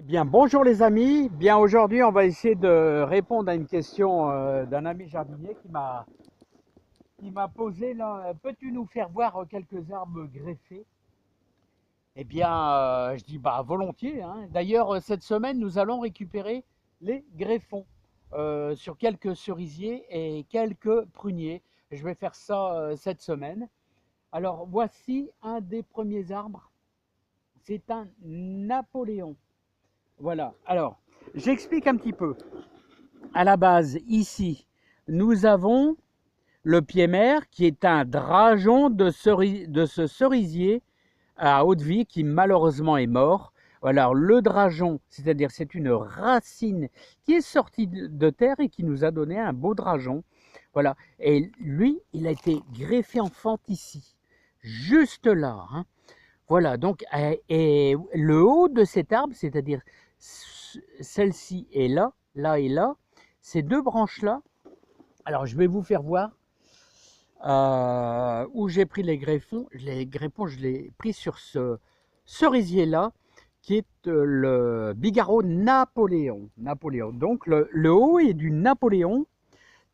Bien, bonjour les amis. Bien, aujourd'hui, on va essayer de répondre à une question d'un ami jardinier qui m'a posé là. Peux-tu nous faire voir quelques arbres greffés? Eh bien, je dis bah volontiers, hein. D'ailleurs, cette semaine, nous allons récupérer les greffons sur quelques cerisiers et quelques pruniers. Je vais faire ça cette semaine. Alors, voici un des premiers arbres. C'est un Napoléon. Voilà. Alors, j'explique un petit peu. À la base, ici, nous avons le pied-mère qui est un drageon de ce cerisier à haute vie qui malheureusement est mort. Alors le drageon, c'est-à-dire c'est une racine qui est sortie de terre et qui nous a donné un beau drageon. Voilà. Et lui, il a été greffé en fente ici, juste là, hein. Voilà. Donc, et le haut de cet arbre, c'est-à-dire celle-ci est là, là et là, ces deux branches-là. Alors, je vais vous faire voir où j'ai pris les greffons. Les greffons, je l'ai pris sur ce cerisier-là, qui est le Bigarreau Napoléon. Donc, le haut est du Napoléon.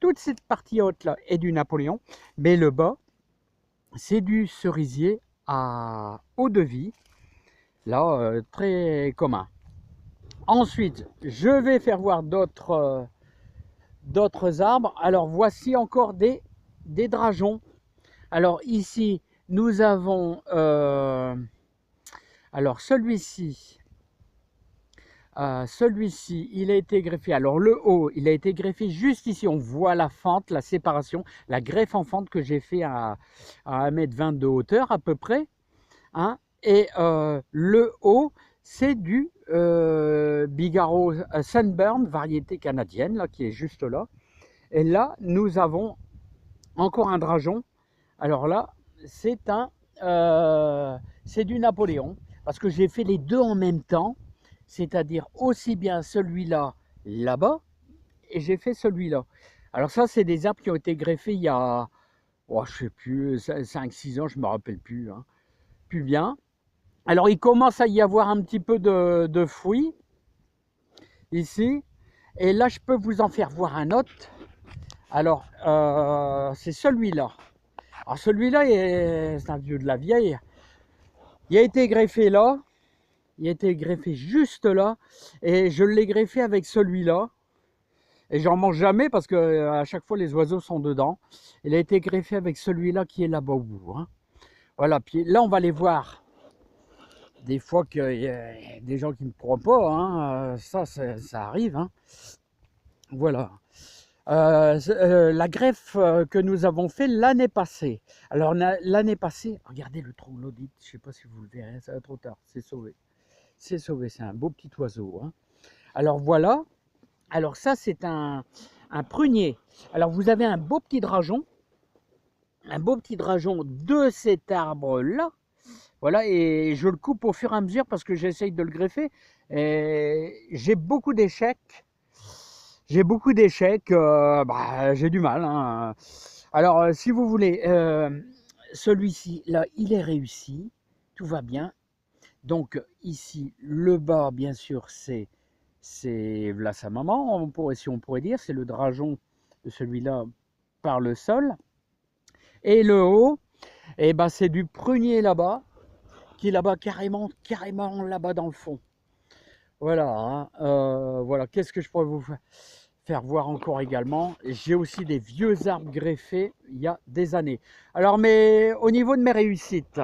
Toute cette partie haute-là est du Napoléon. Mais le bas, c'est du cerisier à eau de vie. Là, très commun. Ensuite, je vais faire voir d'autres arbres. Alors, voici encore des drageons. Alors, ici, nous avons... alors, celui-ci, il a été greffé. Alors, le haut, il a été greffé juste ici. On voit la fente, la séparation, la greffe en fente que j'ai fait à 1,20 m de hauteur à peu près, hein. Et le haut, c'est du Bigarreau Sunburn, variété canadienne, là, qui est juste là. Et là, nous avons encore un drageon. Alors là, c'est du Napoléon, parce que j'ai fait les deux en même temps, c'est-à-dire aussi bien celui-là, là-bas, et j'ai fait celui-là. Alors ça, c'est des arbres qui ont été greffés il y a, oh, je sais plus, 5-6 ans, je me rappelle plus, hein, plus bien. Alors, il commence à y avoir un petit peu de fruits ici. Et là, je peux vous en faire voir un autre. Alors, c'est celui-là. Alors, celui-là, c'est un vieux de la vieille. Il a été greffé là. Il a été greffé juste là. Et je l'ai greffé avec celui-là. Et j'en mange jamais parce que à chaque fois, les oiseaux sont dedans. Il a été greffé avec celui-là qui est là-bas au bout, hein. Voilà. Puis là, on va les voir. Des fois qu'il y a des gens qui ne croient pas, hein, ça arrive, hein. Voilà. La greffe que nous avons fait l'année passée. Alors l'année passée, regardez le troglodyte, je ne sais pas si vous le verrez, ça va trop tard, c'est sauvé. C'est sauvé, c'est un beau petit oiseau, hein. Alors voilà, alors ça c'est un prunier. Alors vous avez un beau petit drageon de cet arbre-là. Voilà, et je le coupe au fur et à mesure parce que j'essaye de le greffer. J'ai beaucoup d'échecs. J'ai du mal, hein. Alors, si vous voulez, celui-ci, là, il est réussi, tout va bien. Donc, ici, le bas, bien sûr, c'est là sa maman, si on pourrait dire, c'est le drageon de celui-là par le sol. Et le haut, eh ben, c'est du prunier là-bas, qui est là-bas carrément là-bas dans le fond. Voilà, hein, voilà. Qu'est-ce que je pourrais vous faire voir encore également? J'ai aussi des vieux arbres greffés il y a des années. Alors, mais au niveau de mes réussites,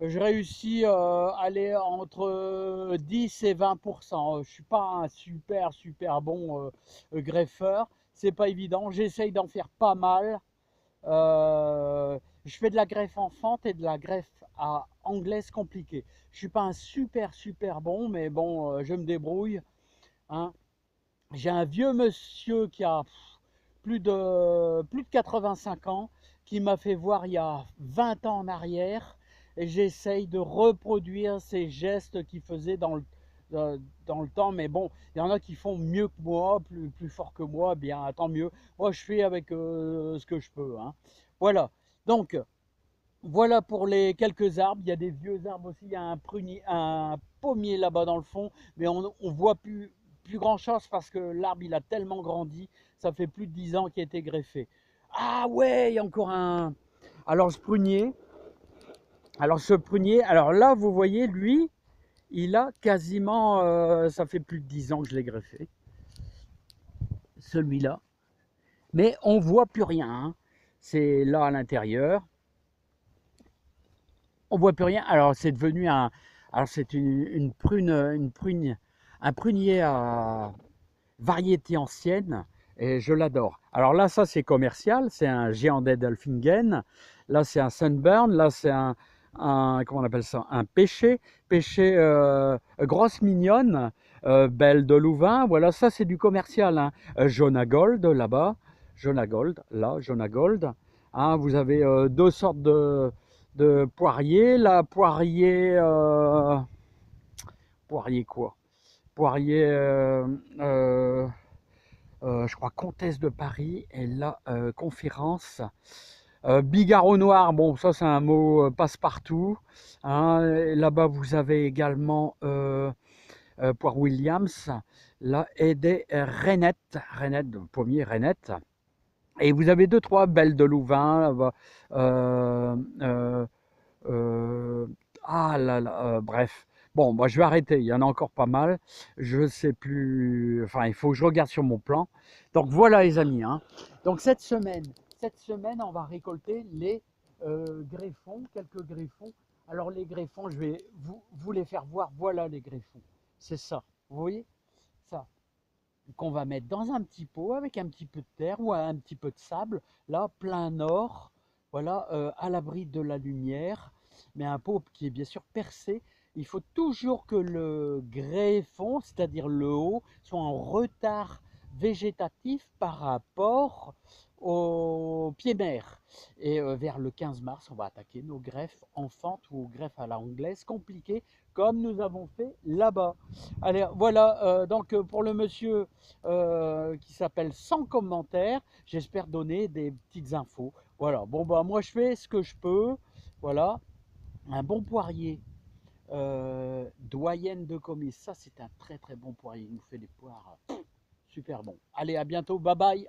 je réussis à aller entre 10 et 20%. Je suis pas un super bon greffeur. C'est pas évident. J'essaye d'en faire pas mal. Je fais de la greffe en fente et de la greffe à anglaise compliquée. Je suis pas un super bon, mais bon, je me débrouille, hein. J'ai un vieux monsieur qui a plus de 85 ans qui m'a fait voir il y a 20 ans en arrière et j'essaye de reproduire ces gestes qu'il faisait dans le temps. Mais bon, il y en a qui font mieux que moi, plus fort que moi, bien tant mieux. Moi, je fais avec ce que je peux, hein. Voilà. Donc, Voilà pour les quelques arbres. Il y a des vieux arbres aussi. Il y a un prunier, un pommier là-bas dans le fond, mais on voit plus grand-chose parce que l'arbre il a tellement grandi. Ça fait plus de 10 ans qu'il a été greffé. Ah ouais, il y a encore un. Alors ce prunier, alors là vous voyez lui, il a quasiment, ça fait plus de 10 ans que je l'ai greffé. Celui-là, mais on voit plus rien, hein. C'est là à l'intérieur. On voit plus rien. Alors c'est devenu un, alors c'est une prune, un prunier à variété ancienne et je l'adore. Alors là, ça c'est commercial, c'est un géant d'Edelfingen. Là c'est un Sunburn. Là c'est comment on appelle ça, un pêché grosse mignonne, belle de Louvain. Voilà, ça c'est du commercial, hein. Jonah Gold là-bas, Jonah Gold, là Jonah Gold. Hein, vous avez deux sortes de poiriers. Là, poirier quoi? Poirier, je crois Comtesse de Paris, et là, conférence. Bigarreau noir, bon, ça c'est un mot passe-partout, hein. Là-bas, vous avez également Poire Williams, là, et des Rainettes, pommier Rainette. Et vous avez deux, trois belles de Louvain, là-bas. Euh, euh, euh, ah là là, bref. Bon, moi je vais arrêter, il y en a encore pas mal. Je sais plus, enfin il faut que je regarde sur mon plan. Donc voilà les amis, hein. Donc cette semaine on va récolter les greffons, quelques greffons. Alors les greffons, je vais vous les faire voir. Voilà les greffons, c'est ça, vous voyez ça, qu'on va mettre dans un petit pot avec un petit peu de terre ou un petit peu de sable, là, plein nord, voilà, à l'abri de la lumière, mais un pot qui est bien sûr percé. Il faut toujours que le greffon, c'est-à-dire le haut, soit en retard végétatif par rapport au pied mère. Et vers le 15 mars, on va attaquer nos greffes en fente ou greffes à la anglaise compliquées, comme nous avons fait là-bas. Allez, voilà, donc pour le monsieur qui s'appelle Sans commentaire, j'espère donner des petites infos. Voilà, bon bah moi je fais ce que je peux. Voilà, un bon poirier, doyenne de Comis, ça c'est un très très bon poirier. Il nous fait des poires super bons. Allez, à bientôt, bye bye.